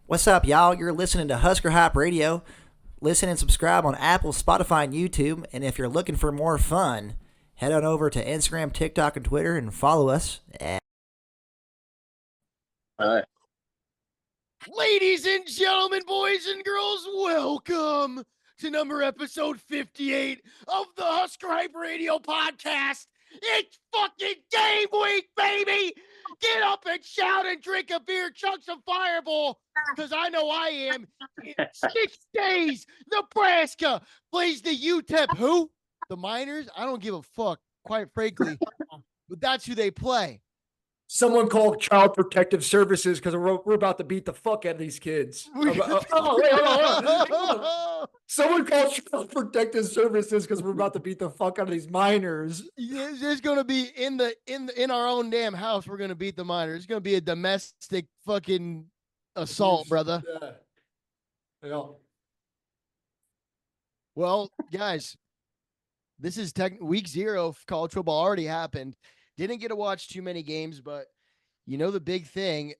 What's up, y'all? You're listening to Husker Hype Radio. Listen and subscribe on Apple, Spotify, and YouTube. And if you're looking for more fun, head on over to Instagram, TikTok, and Twitter and follow us. All right. Ladies and gentlemen, boys and girls, welcome to episode 58 of the Husker Hype Radio podcast. It's fucking game week, baby! Get up and shout and drink a beer, chug some Fireball, because I know I am. In 6 days, Nebraska plays the UTEP who? The Miners? I don't give a fuck, quite frankly, but that's who they play. Someone called Child Protective Services because we're about to beat the fuck out of these kids. Wait, hold on. Someone called Child Protective Services because we're about to beat the fuck out of these minors. There's gonna be in our own damn house. We're gonna beat the Miners. It's gonna be a domestic fucking assault, brother. Yeah. Well, guys, this is week 0 of college football already happened. Didn't get to watch too many games, but you know the big thing,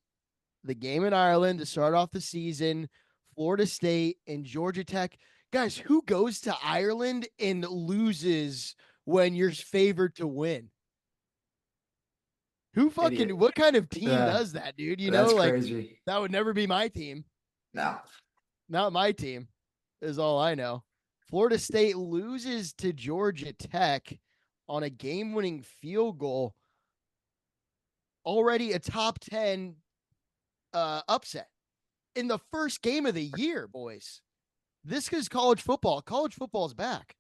the game in Ireland to start off the season, Florida State and Georgia Tech. Guys, who goes to Ireland and loses when you're favored to win? What kind of team does that, dude? You know, like crazy. That would never be my team. No. Not my team is all I know. Florida State loses to Georgia Tech on a game-winning field goal. Already a top 10 upset in the first game of the year, boys. This is college football. College football is back.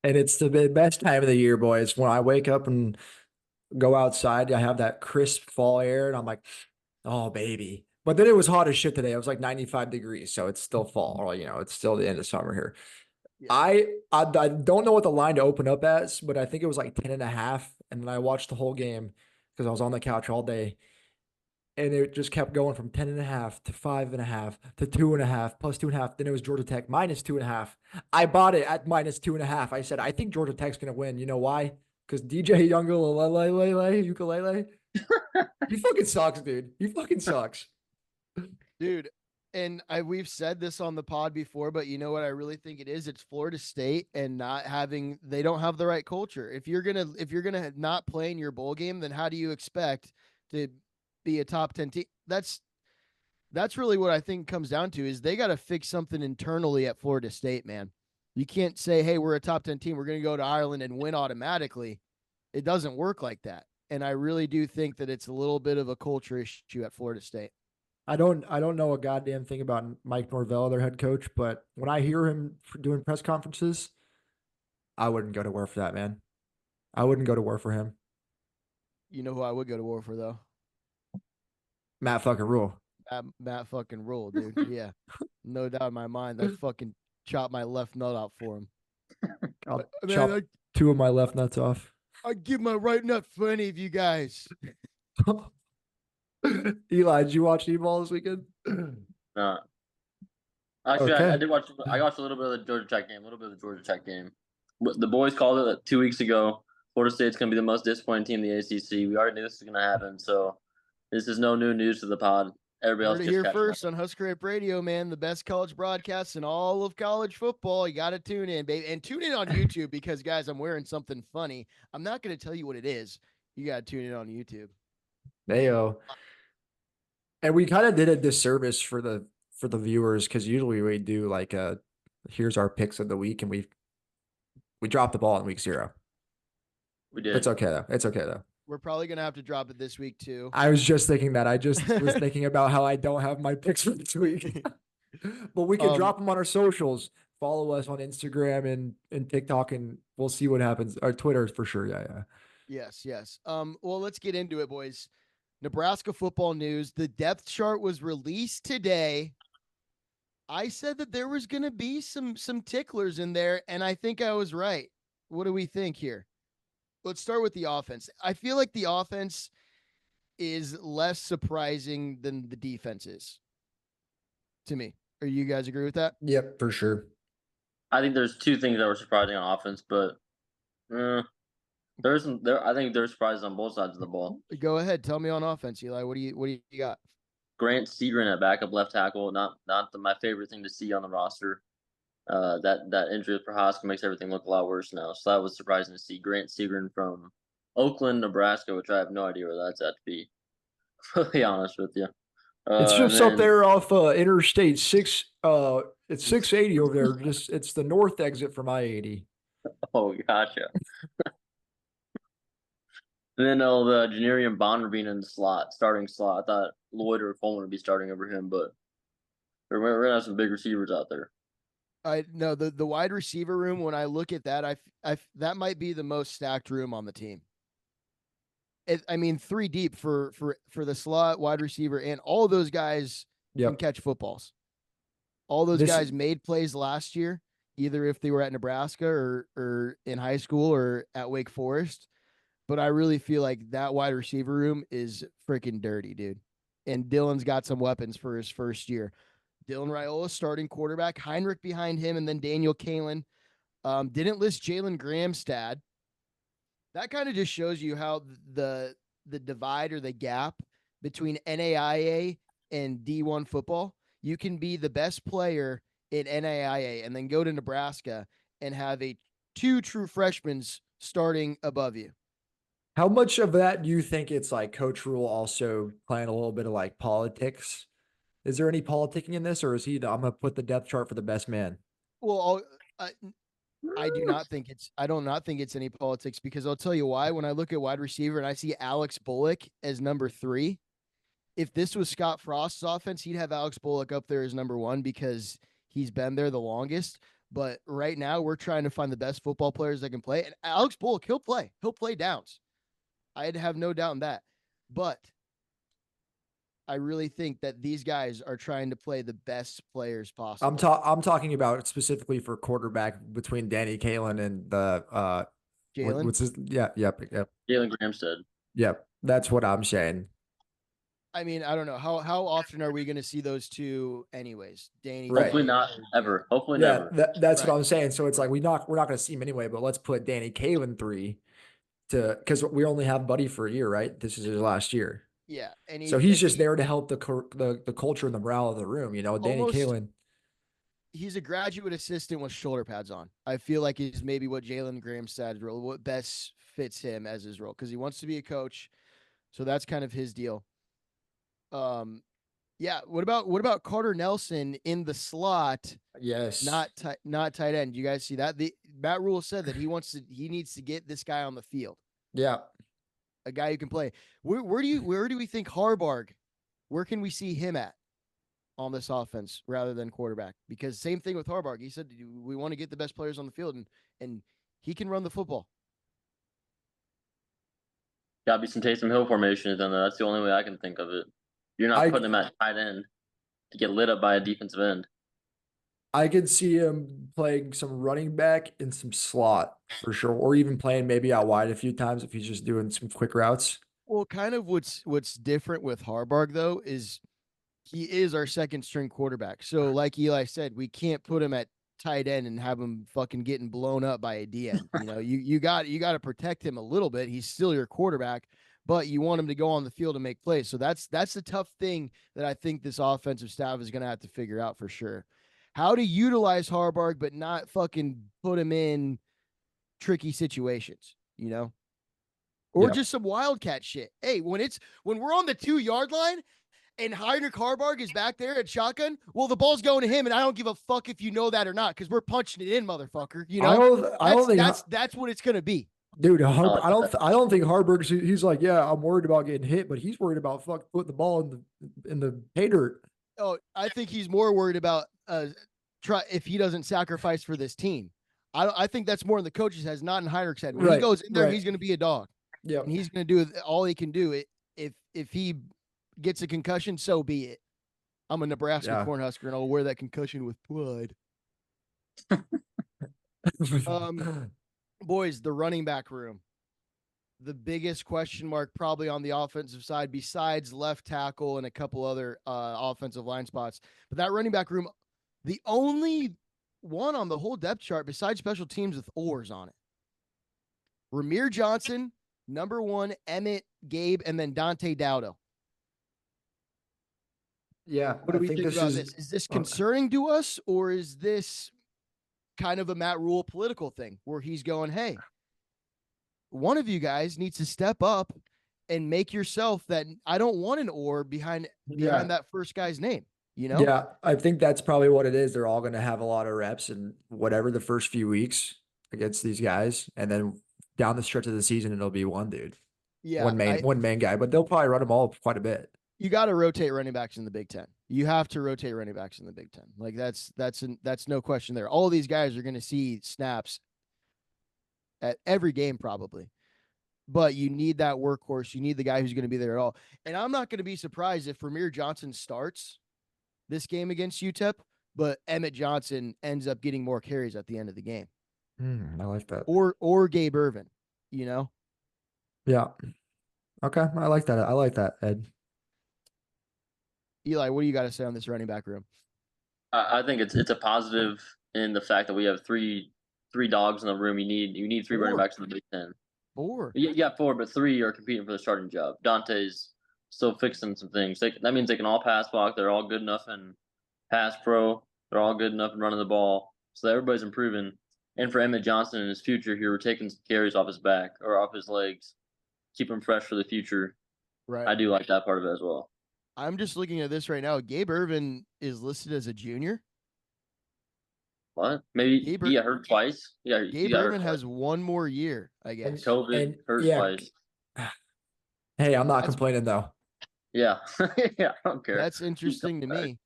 And it's the best time of the year, boys. When I wake up and go outside, I have that crisp fall air, and I'm like, oh, baby. But then it was hot as shit today. It was like 95 degrees, so it's still fall. Or, it's still the end of summer here. Yeah. I don't know what the line to open up as, but I think it was like 10.5. And then I watched the whole game because I was on the couch all day. And it just kept going from 10.5 to 5.5 to 2.5 plus 2.5. Then it was Georgia Tech minus 2.5. I bought it at minus 2.5. I said, I think Georgia Tech's going to win. You know why? Because DJ ukulele. He fucking sucks, dude. He fucking sucks. Dude, and we've said this on the pod before, but you know what I really think it is? It's Florida State and they don't have the right culture. If you're gonna not play in your bowl game, then how do you expect to be a top 10 team? That's really what I think comes down to is they got to fix something internally at Florida State, man. You can't say, hey, we're a top 10 team, we're going to go to Ireland and win automatically. It doesn't work like that. And I really do think that it's a little bit of a culture issue at Florida State. I don't know a goddamn thing about Mike Norvell, their head coach, but when I hear him doing press conferences, I wouldn't go to war for that, man. I wouldn't go to war for him. You know who I would go to war for, though? Matt fucking Rule. Matt fucking Rule, dude. Yeah. No doubt in my mind. I'd fucking chop my left nut out for him. I'll chop 2 of my left nuts off. I'd give my right nut for any of you guys. Eli, did you watch E-Ball this weekend? No. Actually, Okay. I did watch. I watched a little bit of the Georgia Tech game. The boys called it 2 weeks ago. Florida State's going to be the most disappointing team in the ACC. We already knew this was going to happen, so this is no new news to the pod. Everybody else heard it here first on Husker Hype Radio, man. The best college broadcasts in all of college football. You got to tune in, baby. And tune in on YouTube because, guys, I'm wearing something funny. I'm not going to tell you what it is. You got to tune in on YouTube. Heyo. And we kind of did a disservice for the viewers because usually we do like here's our picks of the week, and we dropped the ball in week 0. We did. It's okay though. We're probably going to have to drop it this week, too. I was just thinking that. I just was thinking about how I don't have my picks for this week. But we can drop them on our socials. Follow us on Instagram and TikTok, and we'll see what happens. Our Twitter for sure. Yeah. Yes. Well, let's get into it, boys. Nebraska football news. The depth chart was released today. I said that there was going to be some ticklers in there, and I think I was right. What do we think here? Let's start with the offense. I feel like the offense is less surprising than the defense is to me. Are you guys agree with that? Yep, for sure. I think there's 2 things that were surprising on offense, but I think there's surprises on both sides of the ball. Go ahead. Tell me on offense, Eli. What do you got? Grant Seagren at backup left tackle. Not my favorite thing to see on the roster. That injury for Husker makes everything look a lot worse now. So that was surprising to see Grant Seagren from Oakland, Nebraska, which I have no idea where that's at to be. Really honest with you. It's And just up then there off Interstate 6. It's 680 over there. Just it's the north exit from I-80. oh, gotcha. And then the Janarian Bonner being in the starting slot. I thought Lloyd or Coleman would be starting over him, but we're gonna have some big receivers out there. I know the wide receiver room. When I look at that, I that might be the most stacked room on the team. I mean, 3 deep for the slot, wide receiver, and all those guys can catch footballs. All those guys made plays last year, either if they were at Nebraska or in high school or at Wake Forest. But I really feel like that wide receiver room is freaking dirty, dude. And Dylan's got some weapons for his first year. Dylan Raiola starting quarterback, Heinrich behind him, and then Daniel Kalen. Didn't list Jalen Gramstad. That kind of just shows you how the divide or the gap between NAIA and D1 football. You can be the best player in NAIA and then go to Nebraska and have 2 true freshmen starting above you. How much of that do you think it's like Coach Rule also playing a little bit of like politics? Is there any politicking in this, or is he? I'm gonna put the depth chart for the best man. Well, I do not think it's. I do not think it's any politics, because I'll tell you why. When I look at wide receiver and I see Alex Bullock as number 3, if this was Scott Frost's offense, he'd have Alex Bullock up there as number 1 because he's been there the longest. But right now, we're trying to find the best football players that can play. And Alex Bullock, he'll play. He'll play downs. I'd have no doubt in that. But I really think that these guys are trying to play the best players possible. I'm talking about specifically for quarterback between Danny Kalen and the Jalen. what's his? Yep. Jalen Gramstad. Yep, that's what I'm saying. I mean, I don't know how often are we going to see those two, anyways? Danny. Hopefully not ever. Hopefully never. That's what I'm saying. So it's like we're not going to see him anyway. But let's put Danny Kalen 3 because we only have Buddy for a year, right? This is his last year. Yeah, and he's just there to help the culture and the morale of the room. You know, Danny Kalen. He's a graduate assistant with shoulder pads on. I feel like he's maybe what Jalen Gramstad's role, what best fits him as his role, because he wants to be a coach. So that's kind of his deal. Yeah. What about Carter Nelson in the slot? Yes. Not tight end. You guys see that? Matt Rule said that he needs to get this guy on the field. Yeah. A guy who can play. Where do we think Harbarg? Where can we see him at on this offense rather than quarterback? Because same thing with Harbarg. He said we want to get the best players on the field, and he can run the football. Got to be some Taysom Hill formations, and that's the only way I can think of it. You're not putting him at tight end to get lit up by a defensive end. I could see him playing some running back and some slot for sure, or even playing maybe out wide a few times if he's just doing some quick routes. Well, kind of what's different with Harbarg though is he is our second string quarterback. So like Eli said, we can't put him at tight end and have him fucking getting blown up by a DN. You know, you got to protect him a little bit. He's still your quarterback, but you want him to go on the field and make plays. So that's the tough thing that I think this offensive staff is going to have to figure out for sure. How to utilize Harbarg, but not fucking put him in tricky situations, you know? Or just some wildcat shit. Hey, when we're on the 2-yard line and Heinrich Harbarg is back there at shotgun, well, the ball's going to him, and I don't give a fuck if you know that or not, because we're punching it in, motherfucker. You know, I don't think that's what it's gonna be. Dude, I don't think Harburg. He's like, yeah, I'm worried about getting hit, but he's worried about putting the ball in the pay dirt. Oh, I think he's more worried about if he doesn't sacrifice for this team. I think that's more in the coach's head, not in Heinrich's head. When he goes in there, he's going to be a dog. Yeah, and he's going to do all he can do. If he gets a concussion, so be it. I'm a Nebraska Cornhusker, and I'll wear that concussion with pride. Boys, the running back room. The biggest question mark probably on the offensive side, besides left tackle and a couple other offensive line spots. But that running back room, the only one on the whole depth chart besides special teams with oars on it. Ramir Johnson, #1, Emmett, Gabe, and then Dante Dowdo. Yeah, What do I we think think this about is. this? Is this concerning to us, or is this kind of a Matt Rule political thing where he's going, hey, one of you guys needs to step up and make yourself that I don't want an or behind Yeah, that first guy's name, you know? yeah, I think that's probably what it is. They're all going to have a lot of reps and whatever the first few weeks against these guys, and then down the stretch of the season, it'll be one dude, Yeah, one main guy. But they'll probably run them all quite a bit. you got to rotate running backs in the Big Ten. You have to rotate running backs in the Big Ten. Like that's no question there. All of these guys are going to see snaps at every game probably. But you need that workhorse. You need the guy who's going to be there at all. And I'm not going to be surprised if Ramir Johnson starts this game against UTEP, but Emmett Johnson ends up getting more carries at the end of the game. I like that. Or Gabe Irvin, you know? Yeah. Okay. I like that. I like that, Ed. Eli, what do you got to say on this running back room? I think it's a positive in the fact that we have three dogs in the room. You need three running backs in the Big Ten. 4. Yeah, 4, but 3 are competing for the starting job. Dante's still fixing some things. That means they can all pass block. They're all good enough in pass pro. They're all good enough in running the ball. So everybody's improving. And for Emmett Johnson in his future here, we're taking some carries off his back or off his legs, keep him fresh for the future. Right. I do like that part of it as well. I'm just looking at this right now. Gabe Irvin is listed as a junior. What? Maybe he got hurt twice. Yeah, Gabe Irvin has one more year, I guess. COVID hurt twice. Hey, I'm not complaining though. Yeah, yeah, I don't care. That's interesting to me.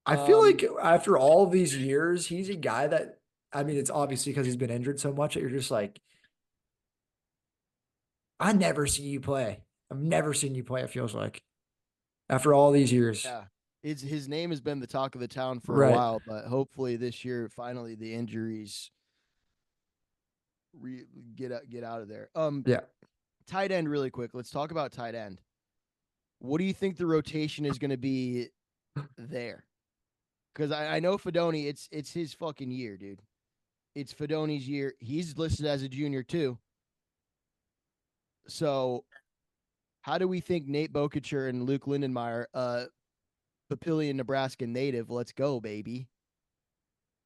I feel like after all these years, he's a guy that, I mean, it's obviously because he's been injured so much that you're just like, I never see you play. I've never seen you play, it feels like. After all these years. Yeah. His name has been the talk of the town for Right. a while, but hopefully this year, finally, the injuries get out of there. Yeah. Tight end, really quick. Let's talk about tight end. What do you think the rotation is going to be there? Because I know Fedoni, it's his fucking year, dude. It's Fedoni's year. He's listed as a junior too. So, how do we think Nate Bokacher and Luke Lindenmeyer, Papillion, Nebraska native? Let's go, baby.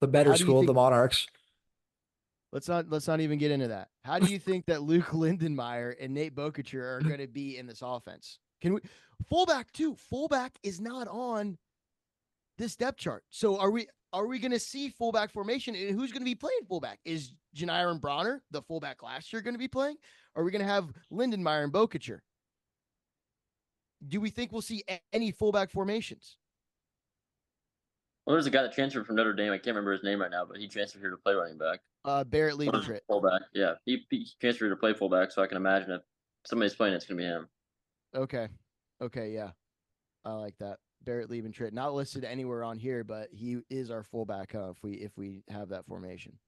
The better school of the Monarchs. Let's not even get into that. How do you think that Luke Lindenmeyer and Nate Bokacher are going to be in this offense? Can we fullback too? Fullback is not on this depth chart. So are we going to see fullback formation? And who's going to be playing fullback? Is Janiron Bronner, the fullback last year, going to be playing? Are we going to have Lindenmeyer and Bokacher? Do we think we'll see any fullback formations? Well, there's a guy that transferred from Notre Dame. I can't remember his name right now, but he transferred here to play running back. Barrett Liebentritt. Fullback. Yeah, he transferred to play fullback, so I can imagine if somebody's playing, it's going to be him. Okay, yeah. I like that. Barrett Liebentritt, not listed anywhere on here, but he is our fullback if we have that formation.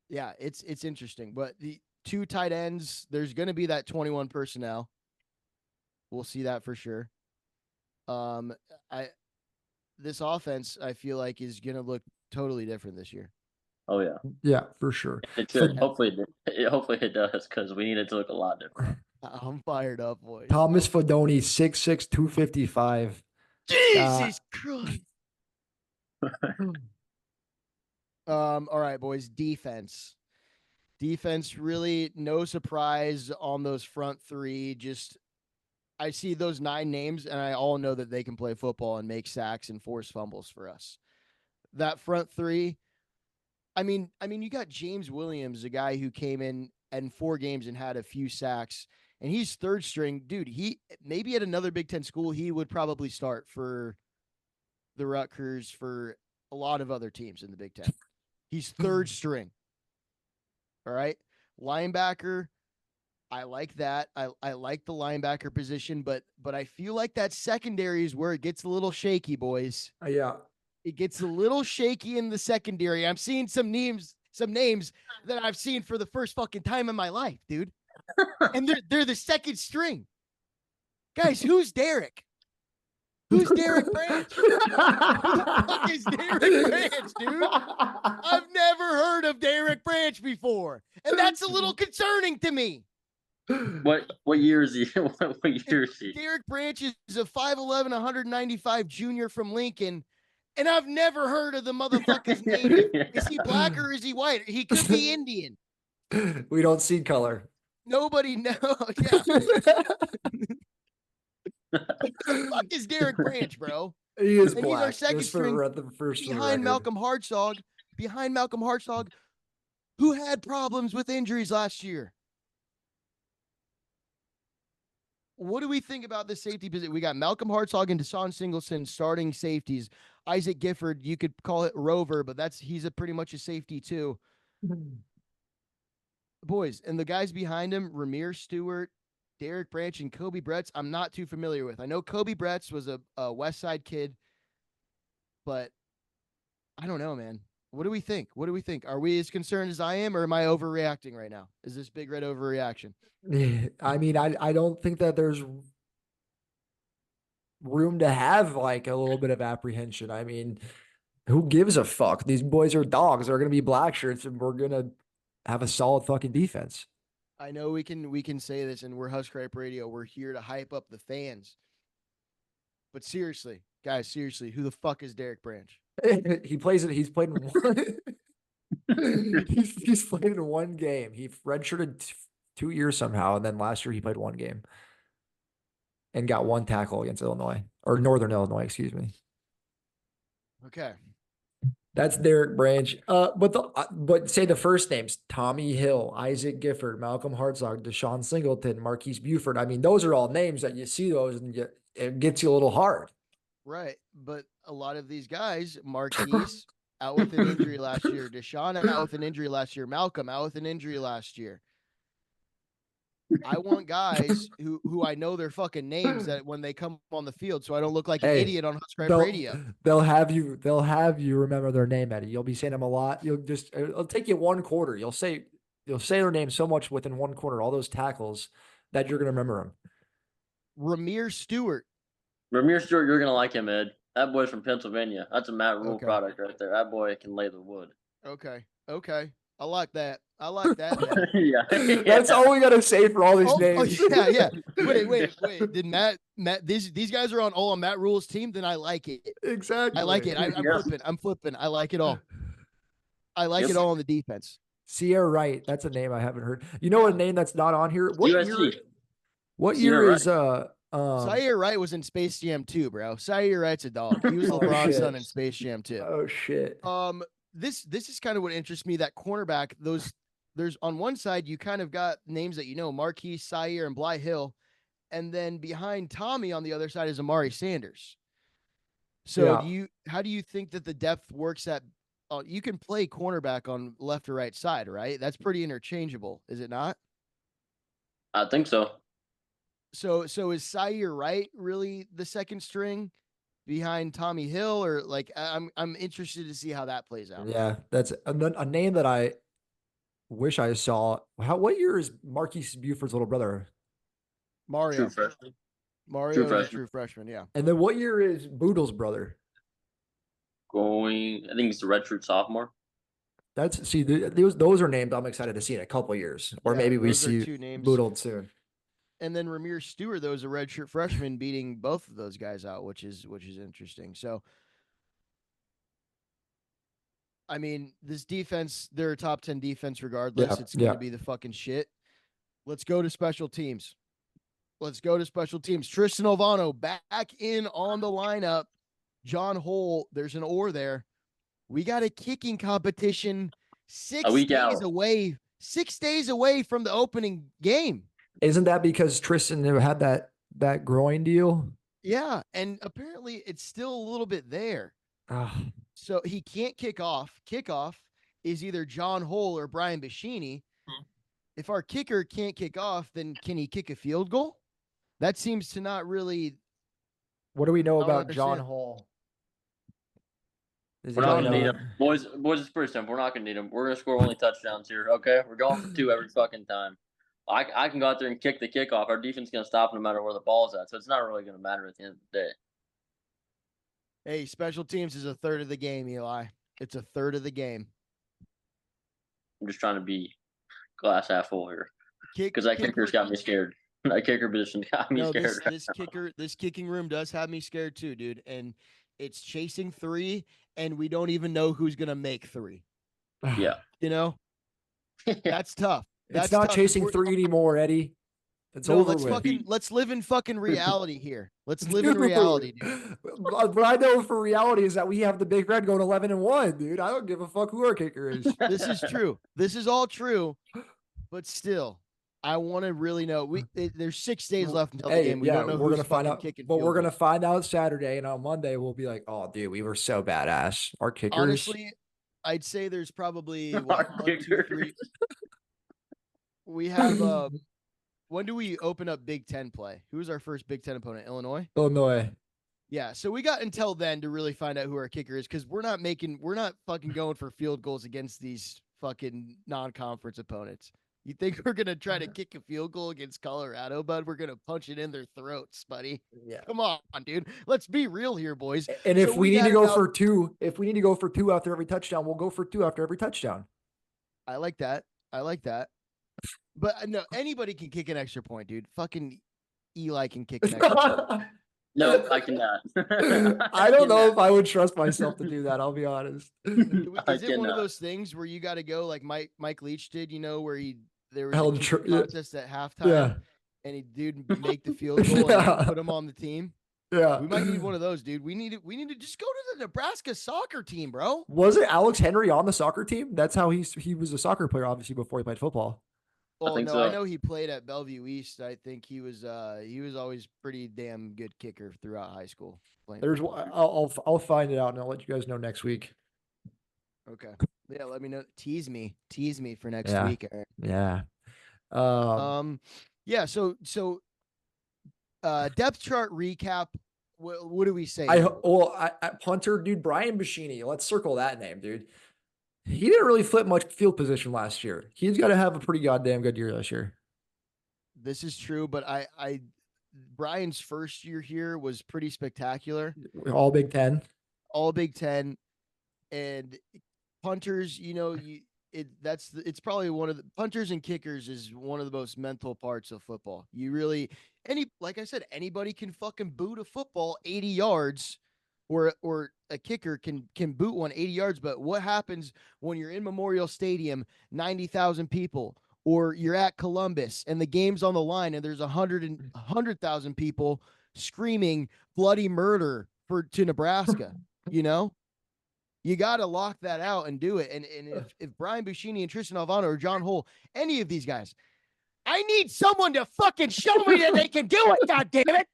Yeah, it's interesting. But the 2 tight ends, there's going to be that 21 personnel. We'll see that for sure. This offense, I feel like, is going to look totally different this year. Oh yeah, yeah, for sure. It should. Hopefully it does, because we need it to look a lot different. I'm fired up, boys. Thomas Fedoni, 6'6", 255. Jesus Christ. All right, boys. Defense, really no surprise on those front 3. Just I see those 9 names, and I all know that they can play football and make sacks and force fumbles for us. That front 3, I mean, you got James Williams, a guy who came in 4 games and had a few sacks, and he's third string. Dude, he maybe at another Big Ten school, he would probably start for the Rutgers, for a lot of other teams in the Big Ten. He's third string. All right. Linebacker, I like that. I like the linebacker position, but I feel like that secondary is where it gets a little shaky, boys. Yeah. It gets a little shaky in the secondary. I'm seeing some names that I've seen for the first fucking time in my life, dude. And they're the second string. Guys, who's Derek? Who's Derek Branch? Who the fuck is Derek Branch, dude? I've never heard of Derek Branch before. And that's a little concerning to me. What year is he? What year is he? Derek Branch is a 5'11", 195 junior from Lincoln, and I've never heard of the motherfucker's name. Is he black or is he white? He could be Indian. We don't see color. Nobody knows. Yeah. Fuck is Derek Branch, bro? He is And black. he's our second just string for the first for the behind record. Malcolm Hartzog, who had problems with injuries last year. What do we think about this safety position? We got Malcolm Hartzog and Deshaun Singleton starting safeties. Isaac Gifford, you could call it Rover, but he's pretty much a safety too. Boys, and the guys behind him, Ramir Stewart, Derek Branch, and Kobe Bretz, I'm not too familiar with. I know Kobe Bretz was a West Side kid, but I don't know, man. What do we think? Are we as concerned as I am, or am I overreacting right now? Is this Big Red overreaction? I mean, I don't think that there's room to have like a little bit of apprehension. I mean, who gives a fuck? These boys are dogs. They're gonna be black shirts, and we're gonna have a solid fucking defense. I know we can say this, and we're Husker Hype Radio. We're here to hype up the fans. But seriously, guys, who the fuck is Derek Branch? He's played in one. he's played in one game. He redshirted 2 years somehow, and then last year he played one game and got one tackle against Illinois or Northern Illinois, excuse me. Okay. That's Derek Branch. But say the first names: Tommy Hill, Isaac Gifford, Malcolm Hartzog, Deshaun Singleton, Marquise Buford. I mean, those are all names that you see those, and it gets you a little hard. Right, but a lot of these guys, Marquise out with an injury last year, Deshaun out with an injury last year, Malcolm out with an injury last year. I want guys who I know their fucking names that when they come on the field, so I don't look like an idiot on Husker Hype Radio. They'll have you remember their name, Eddie. You'll be saying them a lot. It'll take you one quarter. You'll say their name so much within one quarter, all those tackles, that you're gonna remember them. Ramir Stewart, you're gonna like him, Ed. That boy's from Pennsylvania. That's a Matt Rule product right there. That boy can lay the wood. Okay. I like that. Man. Yeah. That's all we gotta say for all these names. Yeah. Wait. Did Matt? These guys are on Matt Rule's team. Then I like it. Exactly. I like it. I'm flipping. I like it all. I like it all on the defense. Sierra Wright. That's a name I haven't heard. You know a name that's not on here? What USC. What year is Zaire Wright was in Space Jam 2, bro. Zaire Wright's a dog. He was LeBron's son in Space Jam 2. Oh shit. This is kind of what interests me. That cornerback, there's on one side you kind of got names that you know, Marquise, Zaire, and Bly Hill, and then behind Tommy on the other side is Amari Sanders. So how do you think that the depth works at? You can play cornerback on left or right side, right? That's pretty interchangeable, is it not? I think so. So is Zaire Wright really the second string behind Tommy Hill, or like I'm interested to see how that plays out. Yeah, that's a name that I wish I saw. What year is Marquise Buford's little brother? Mario. True freshman. Mario is a true freshman, yeah. And then what year is Boodle's brother? I think he's the redshirt sophomore. Those are names I'm excited to see in a couple of years, or maybe we see Boodle soon. And then Ramir Stewart, though, is a redshirt freshman, beating both of those guys out, which is interesting. So, I mean, this defense, they're a top 10 defense regardless. It's going to be the fucking shit. Let's go to special teams. Tristan Ovano back in on the lineup. John Hole, there's an or there. We got a kicking competition 6 days away. 6 days away from the opening game. Isn't that because Tristan had that groin deal? Yeah, and apparently it's still a little bit there. So he can't kick off. Kickoff is either John Hole or Brian Bashini. If our kicker can't kick off, then can he kick a field goal? That seems to not really. What do we know about John Hole? We're not gonna need him, boys. It's pretty simple. We're not gonna need him. We're gonna score only touchdowns here. Okay, we're going for 2 every fucking time. I can go out there and kick the kickoff. Our defense is gonna stop no matter where the ball's at. So it's not really gonna matter at the end of the day. Hey, special teams is a third of the game, Eli. It's a third of the game. I'm just trying to be glass half full here. because that kicker's got me scared. That kicker position got me scared. This kicking room does have me scared too, dude. And it's chasing 3, and we don't even know who's gonna make 3. Yeah. You know, that's tough. It's not chasing 3 anymore, Eddie. It's over with. Let's live in fucking reality here. Let's live in reality, dude. What I know for reality is that we have the Big Red going 11-1, dude. I don't give a fuck who our kicker is. This is true. This is all true, but still, I want to really know. There's 6 days left until the game. We don't know we're who's gonna find out. kicking. But we're gonna find out Saturday, and on Monday we'll be like, "Oh, dude, we were so badass." Our kickers. Honestly, I'd say there's probably 1, 2, 3. We have. When do we open up Big Ten play? Who's our first Big Ten opponent? Illinois? Illinois. Yeah, so we got until then to really find out who our kicker is, because we're not fucking going for field goals against these fucking non-conference opponents. You think we're gonna try to kick a field goal against Colorado, bud? We're gonna punch it in their throats, buddy. Yeah. Come on, dude. Let's be real here, boys. And if we need to go for 2, if we need to go for 2 after every touchdown, we'll go for 2 after every touchdown. I like that. But no, anybody can kick an extra point, dude. Fucking Eli can kick an extra point. No, I cannot. I don't know if I would trust myself to do that. I'll be honest. Is it one of those things where you got to go like Mike Leach did? You know, where there was a contest at halftime, and he make the field goal and put him on the team. Yeah, we might need one of those, dude. We need to just go to the Nebraska soccer team, bro. Wasn't Alex Henry on the soccer team? That's how he was a soccer player, obviously, before he played football. Oh no, so. I know he played at Bellevue East. I think he was always pretty damn good kicker throughout high school. I'll find it out and I'll let you guys know next week. Okay. Yeah, let me know. Tease me for next week. Aaron. Yeah. Yeah. So depth chart recap. What do we say? Punter, dude, Brian Buschini. Let's circle that name, dude. He didn't really flip much field position last year. He's got to have a pretty goddamn good year this year. This is true, but Brian's first year here was pretty spectacular. All Big Ten. And punters, it's probably one of the punters and kickers is one of the most mental parts of football. Like I said, anybody can fucking boot a football 80 yards. Or a kicker can boot one 80 yards, but what happens when you're in Memorial Stadium, 90,000 people, or you're at Columbus and the game's on the line and there's 100,000 people screaming bloody murder to Nebraska? You got to lock that out and do it. And if Brian Buschini and Tristan Alvano or John Hull, any of these guys, I need someone to fucking show me that they can do it. God damn it!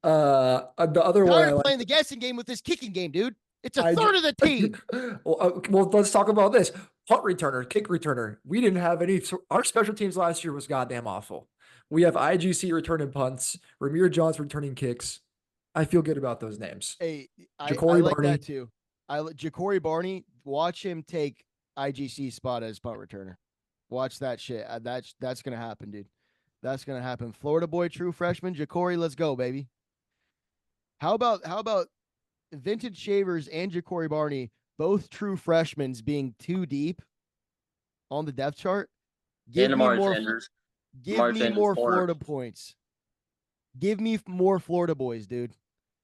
The other one, playing the guessing game with this kicking game, dude. It's a third of the team. Well, let's talk about this. Punt returner, kick returner. We didn't have any. Our special teams last year was goddamn awful. We have IGC returning punts, Ramir Johns returning kicks. I feel good about those names. Hey, I like that too. Ja'Cory Barney. Watch him take IGC spot as punt returner. Watch that shit. That's gonna happen, dude. That's gonna happen. Florida boy, true freshman, Ja'Cory, let's go, baby. How about Vintage Shavers and Ja'Cory Barney, both true freshmen, being too deep on the depth chart? Give me more Florida points. Give me more Florida boys, dude.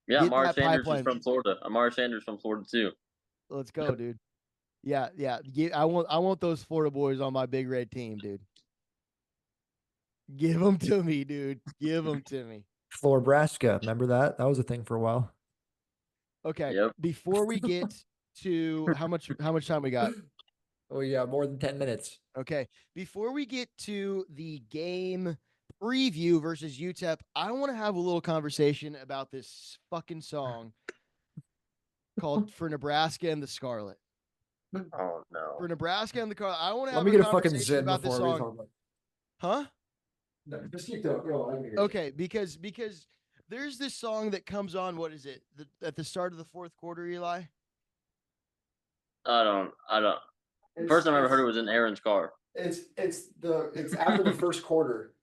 Yeah, Amari Sanders is from Florida. Amari Sanders from Florida too. Let's go, dude. Yeah. I want those Florida boys on my Big Red team, dude. Give them to me, dude. Give them to me. Nebraska, remember that? That was a thing for a while. Okay. Yep. Before we get to how much time we got? Oh yeah, more than 10 minutes. Okay. Before we get to the game preview versus UTEP, I want to have a little conversation about this fucking song called "For Nebraska and the Scarlet." Oh no! For Nebraska and the Scarlet, I want to have. Let me get a fucking zin about this before song. we talk Huh? No, just keep going. Okay, because there's this song that comes on. What is it? At the start of the fourth quarter, Eli? I don't. First time I ever heard it was in Aaron's car. It's after the first quarter.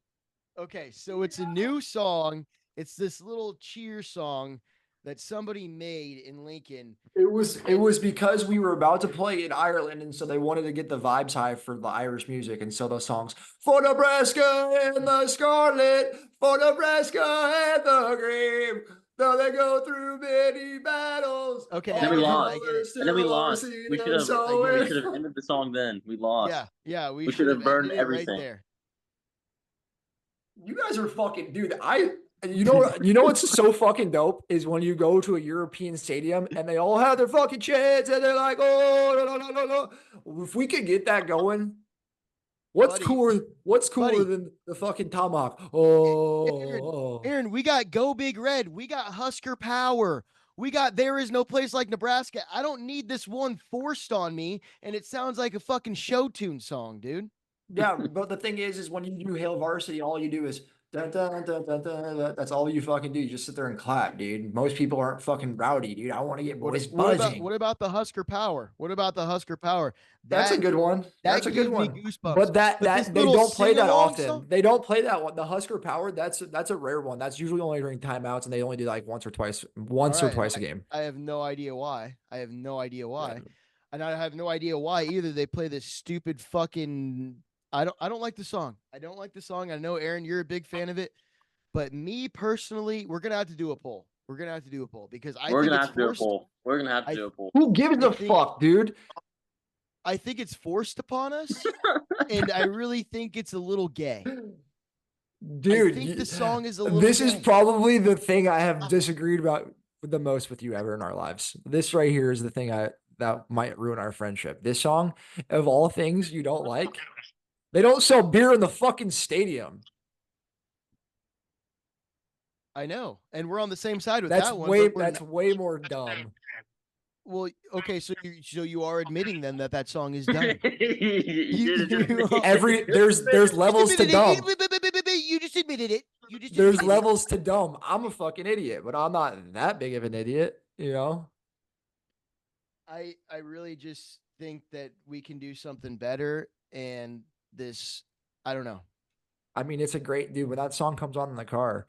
Okay, so it's a new song. It's this little cheer song that somebody made in Lincoln. It was because we were about to play in Ireland, and so they wanted to get the vibes high for the Irish music, and so those songs for Nebraska and the Scarlet, for Nebraska and the Green, though they go through many battles. Okay, And then we lost. I get it. And then we lost. We should have ended the song then. We lost. Yeah, We should have burned ended it everything. right there. You guys are fucking, dude. You know what's so fucking dope is when you go to a European stadium and they all have their fucking chants and they're like, oh no no no no no. If we could get that going, what's cooler? What's cooler than the fucking tomahawk? Oh, Aaron, we got Go Big Red. We got Husker Power. We got There Is No Place Like Nebraska. I don't need this one forced on me, and it sounds like a fucking show tune song, dude. yeah. But the thing is when you do Hail Varsity, all you do is dun, dun, dun, dun, dun, dun. That's all you fucking do. You just sit there and clap, dude. Most people aren't fucking rowdy, dude. I want to get boys buzzing. What about the Husker Power? What about the Husker Power? That's a good one. That's a good one. Goosebumps. But that they don't play that often. Song? They don't play that one. The Husker Power, that's a rare one. That's usually only during timeouts, and they only do like once or twice a game. I have no idea why. Yeah. And I have no idea why either. They play this stupid fucking. I don't like the song. I know, Aaron, you're a big fan of it, but me personally, we're gonna have to do a poll. Because we're gonna have to do a poll. Who gives a fuck, dude? I think it's forced upon us, and I really think it's a little gay. Dude, I think the song is a little this gay. is probably the thing I have disagreed about the most with you ever in our lives. This right here is the thing that might ruin our friendship. This song, of all things you don't like, they don't sell beer in the fucking stadium. I know, and we're on the same side with That's that one. That's way more dumb. Well, okay, so you are admitting then that song is dumb. There's levels to dumb. You just admitted it. There's levels to dumb. I'm a fucking idiot, but I'm not that big of an idiot, you know? I really just think that we can do something better, and this, I don't know. I mean, it's a great dude. When that song comes on in the car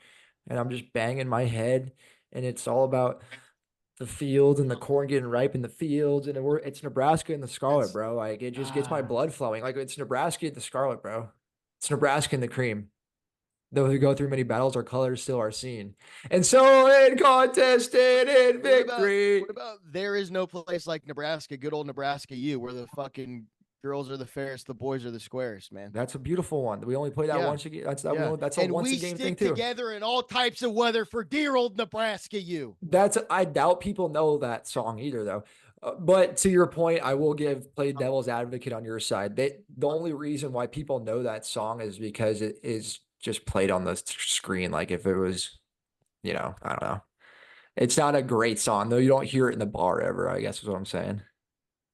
and I'm just banging my head and it's all about the fields and the corn getting ripe in the fields, and it's Nebraska and the Scarlet, bro. Like, it just gets my blood flowing. Like, it's Nebraska and the Scarlet, bro. It's Nebraska and the cream. Though we go through many battles, our colors still are seen. And so in contest and in victory. What about There Is No Place Like Nebraska, good old Nebraska U, where the fucking girls are the fairest, the boys are the squarest, man. That's a beautiful one. We only play that once a game. That's a once a game thing too. We stick together in all types of weather for dear old Nebraska U. I doubt people know that song either, though. But to your point, I will play devil's advocate on your side. The only reason why people know that song is because it is just played on the screen. Like, if it was, I don't know. It's not a great song, though. You don't hear it in the bar ever, I guess is what I'm saying.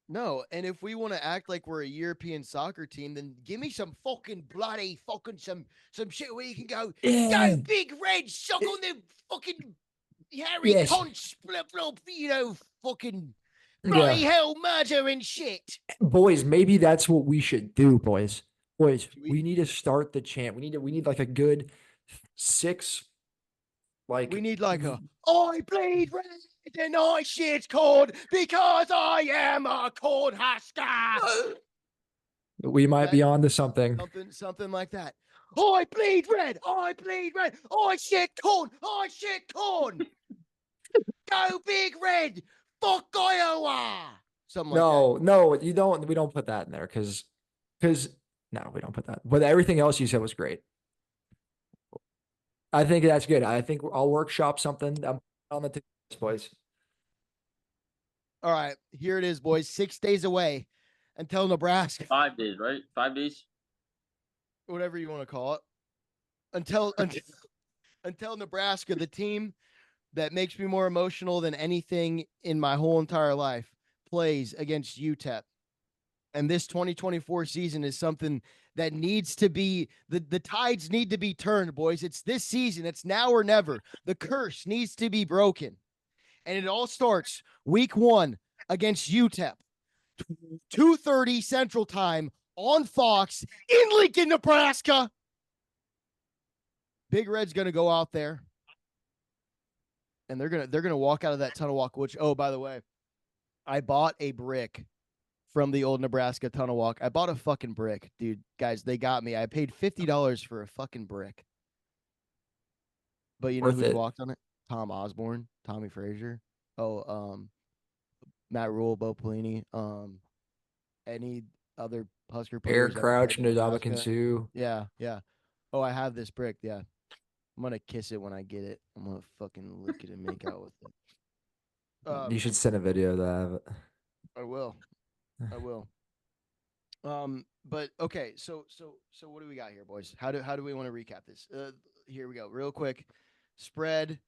No, and if we want to act like we're a European soccer team, then give me some fucking bloody fucking some shit where you can go Big Red, suck on the fucking Harry Conch, fucking bloody hell murder and shit. Boys, maybe that's what we should do, boys. Boys, we need to start the chant. We need like a good 6. Like, we need like I bleed red and I shit corn because I am a corn husker. We might be on to something. Something like that. I bleed red. I shit corn. Go Big Red. Fuck Iowa. Something like that. No, you don't. We don't put that in there because no, we don't put that. But everything else you said was great. I think that's good. I think I'll workshop something on the boys. All right, here it is, boys. 6 days away until Nebraska. 5 days, right? 5 days. Whatever you want to call it. Until Nebraska, the team that makes me more emotional than anything in my whole entire life, plays against UTEP. And this 2024 season is something that needs to be, the tides need to be turned, boys. It's this season. It's now or never. The curse needs to be broken. And it all starts week 1 against UTEP. 2:30 Central Time on Fox in Lincoln, Nebraska. Big Red's going to go out there. and they're gonna walk out of that tunnel walk. Which, oh, by the way, I bought a brick from the old Nebraska tunnel walk. I bought a fucking brick, dude. Guys, they got me. I paid $50 for a fucking brick. But you know Worth who's it. walked on it? Tom Osborne, Tommy Frazier. Matt Rule, Bo Pelini. Any other Husker Eric players ever Crouch played and in Ndamukong Nebraska? Suh. Yeah, yeah. Oh, I have this brick. Yeah, I'm gonna kiss it when I get it. I'm gonna fucking lick it and make out with it. You should send a video of that. I will. I will. But okay, so what do we got here, boys? How do we want to recap this? Here we go, real quick. Spread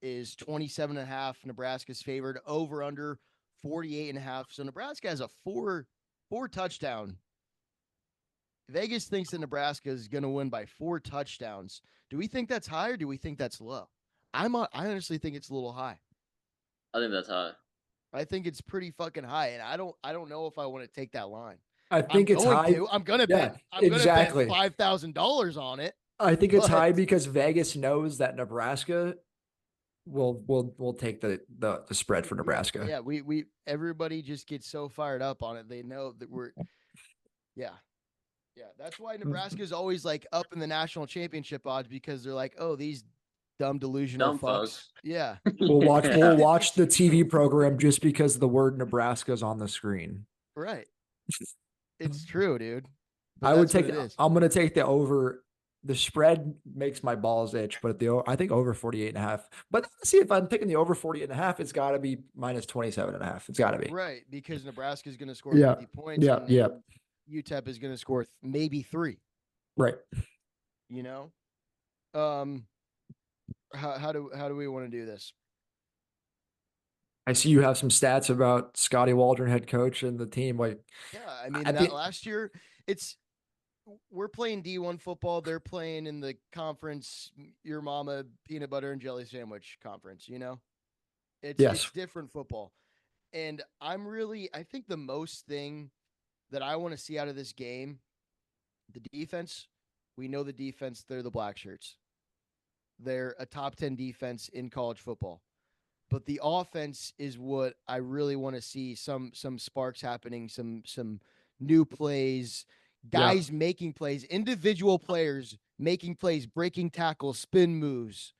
is 27.5. Nebraska's favored. Over under 48.5. So Nebraska has a four touchdown. Vegas thinks that Nebraska is going to win by 4 touchdowns. Do we think that's high or do we think that's low? I honestly think it's a little high. I think that's high. I think it's pretty fucking high, and I don't know if I want to take that line. I think it's high. I'm gonna Yeah, bet. I'm exactly. gonna bet $5,000 on it. I think it's But- high because Vegas knows that Nebraska will take the spread for Nebraska. Yeah, we everybody just gets so fired up on it. They know that we're yeah. That's why Nebraska is always like up in the national championship odds because they're like, oh, these dumb delusional Dumb fucks. folks. Yeah. We'll watch the TV program just because the word Nebraska is on the screen. Right. It's true, dude. But I would that's what take. it is. I'm going to take the over. The spread makes my balls itch, but I think over 48.5. But see, if I'm picking the over 48.5, it's got to be minus 27.5. It's got to be. Right, because Nebraska is going to score Yeah. 50 points. Yeah, and yeah. UTEP is going to score maybe 3. Right. You know, how do we want to do this? I see you have some stats about Scotty Waldron, head coach, and the team. Like, Yeah, I mean, I think- last year, we're playing D1 football. They're playing in the conference, your mama peanut butter and jelly sandwich conference. You know, it's different football, and I think the most thing that I want to see out of this game, the defense. We know the defense. They're the black shirts. They're a top 10 defense in college football. But the offense is what I really want to see. Some sparks happening, some new plays, guys making plays, individual players making plays, breaking tackles, spin moves,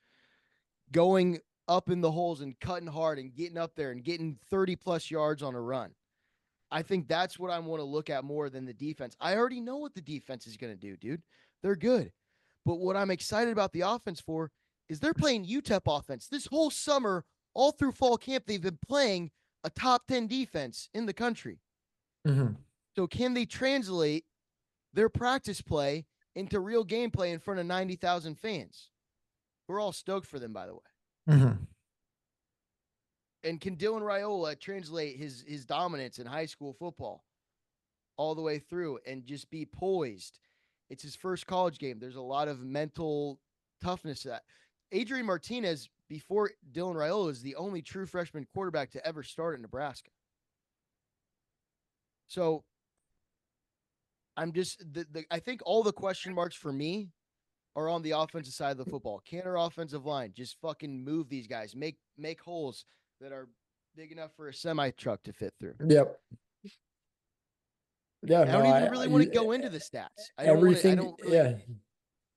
going up in the holes and cutting hard and getting up there and getting 30 plus yards on a run. I think that's what I want to look at more than the defense. I already know what the defense is going to do, dude. They're good. But what I'm excited about the offense for is they're playing UTEP offense. This whole summer, all through fall camp, they've been playing a top 10 defense in the country. Mhm. So can they translate their practice play into real gameplay in front of 90,000 fans? We're all stoked for them, by the way. Mhm. And can Dylan Raiola translate his dominance in high school football all the way through and just be poised? It's his first college game. There's a lot of mental toughness to that. Adrian Martinez, before Dylan Raiola, is the only true freshman quarterback to ever start at Nebraska. So I'm just I think all the question marks for me are on the offensive side of the football. Can our offensive line just fucking move these guys, make holes that are big enough for a semi truck to fit through? Yep. Yeah, I don't even really want to go into the stats.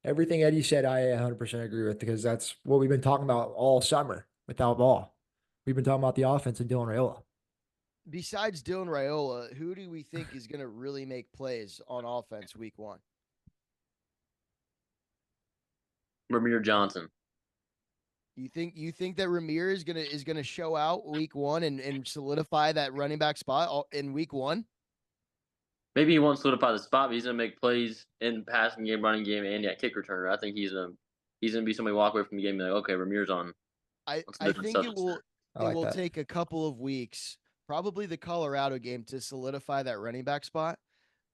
Everything Eddie said, I 100% agree with because that's what we've been talking about all summer without ball. We've been talking about the offense and Dylan Raiola. Besides Dylan Raiola, who do we think is going to really make plays on offense week 1? Ramir Johnson. You think that Ramir is gonna show out week 1 and solidify that running back spot in week 1? Maybe he won't solidify the spot, but he's gonna make plays in passing game, running game, and kick returner. I think he's gonna be somebody walk away from the game and be like, okay, Ramir's on. I think it will take a couple of weeks, probably the Colorado game, to solidify that running back spot.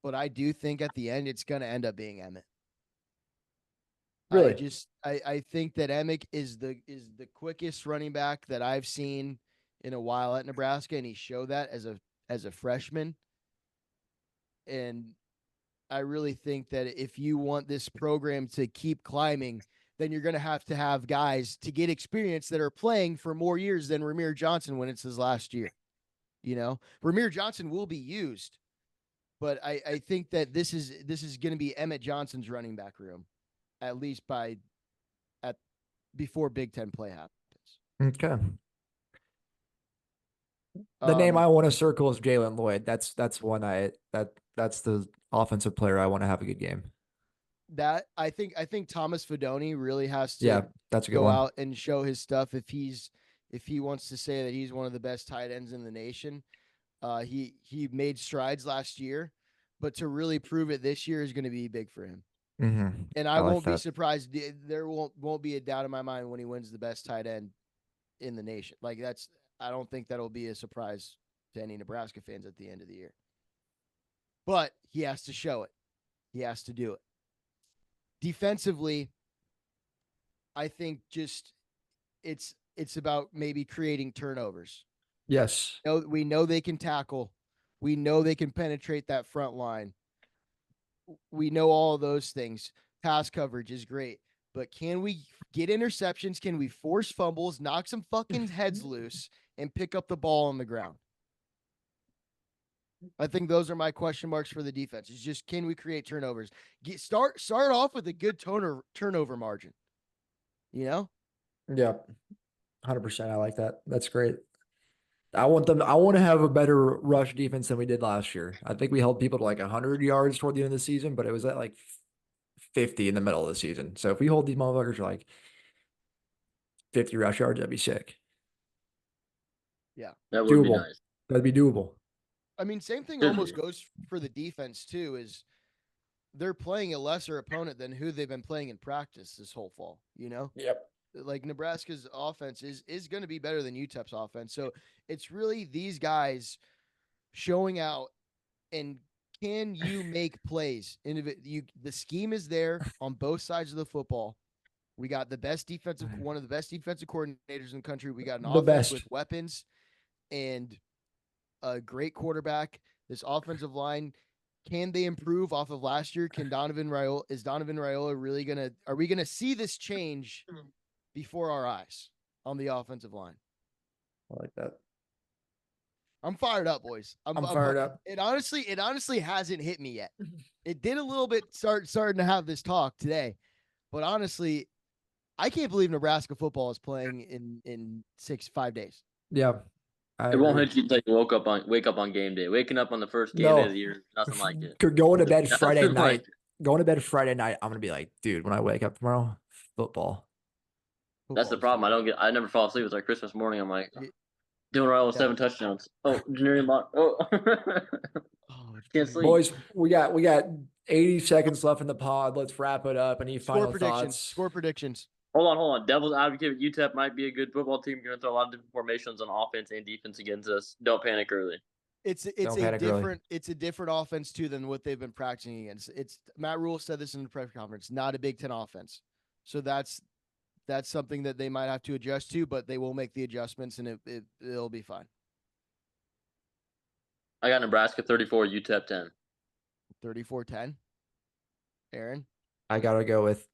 But I do think at the end it's gonna end up being Emmett. Really? I think that Emick is the quickest running back that I've seen in a while at Nebraska, and he showed that as a freshman. And I really think that if you want this program to keep climbing, then you're going to have guys to get experience that are playing for more years than Ramir Johnson when it's his last year. You know, Ramir Johnson will be used, but I think that this is going to be Emmett Johnson's running back room, at least before Big Ten play happens. Okay. The name I want to circle is Jalen Lloyd. That's one that's the offensive player I want to have a good game. That I think Thomas Fidone really has to Yeah, that's a good go one. out and show his stuff if he wants to say that he's one of the best tight ends in the nation. He made strides last year, but to really prove it this year is going to be big for him. Mm-hmm. And I like won't be that. surprised. There won't be a doubt in my mind when he wins the best tight end in the nation. Like I don't think that'll be a surprise to any Nebraska fans at the end of the year. But he has to show it. He has to do it. Defensively, I think just it's about maybe creating turnovers. Yes. We know they can tackle. We know they can penetrate that front line. We know all of those things. Pass coverage is great. But can we get interceptions? Can we force fumbles, knock some fucking heads loose, and pick up the ball on the ground? I think those are my question marks for the defense. It's just, can we create turnovers? Start off with a good turnover margin. You know? Yeah. 100%. I like that. That's great. I want to have a better rush defense than we did last year. I think we held people to like 100 yards toward the end of the season, but it was at like 50 in the middle of the season. So if we hold these motherfuckers to like 50 rush yards, that'd be sick. Yeah. That would be Doable. nice. That'd be doable. I mean, same thing Should almost be. goes for the defense too, is they're playing a lesser opponent than who they've been playing in practice this whole fall, you know? Yep. Like Nebraska's offense is going to be better than UTEP's offense. So it's really these guys showing out, and can you make plays? The scheme is there on both sides of the football. We got one of the best defensive coordinators in the country. We got an The offense best. with weapons and a great quarterback. This offensive line, can they improve off of last year? Is Donovan Raiola really are we gonna see this change before our eyes on the offensive line? I like that. I'm fired up, boys. I'm fired up. It honestly hasn't hit me yet. It did a little bit starting to have this talk today, but honestly, I can't believe Nebraska football is playing in 5 days. Yeah. It won't hit you until you wake up on game day. Waking up on the first game day of the year, nothing like it. Going to bed Friday Nothing like night. Going to bed Friday night, I'm gonna be like, dude, when I wake up tomorrow, football. That's the problem. I never fall asleep. It's like Christmas morning. I'm like, doing all 7 touchdowns. Oh, Janarian Bond. Oh, can't sleep. Boys, we got 80 seconds left in the pod. Let's wrap it up. Any final thoughts? Score predictions. Hold on. Devil's advocate. UTEP might be a good football team. Going to throw a lot of different formations on offense and defense against us. Don't panic early. It's a different offense too than what they've been practicing against. It's Matt Rule said this in the press conference. Not a Big Ten offense, so that's something that they might have to adjust to. But they will make the adjustments, and it'll be fine. I got Nebraska 34, UTEP 10. 34-10. Aaron, I gotta go with.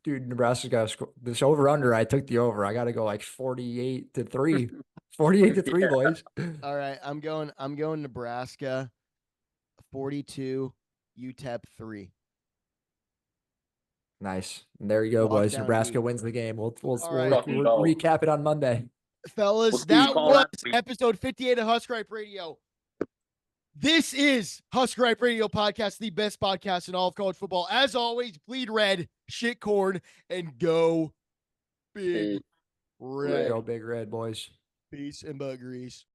Dude, Nebraska's got to score this over under. I took the over. I got to go like 48-3. 48-3, Yeah. boys. all right. I'm going Nebraska 42, UTEP 3. Nice. And there you go, boys. Lockdown Nebraska heat. wins the game. We'll right. recap it on Monday. Fellas, We'll see that you call was that week. episode 58 of Husker Hype Radio. This is Husker Hype Radio Podcast, the best podcast in all of college football. As always, bleed red, shit corn, and go big red. Go Big Red, boys. Peace and butt grease.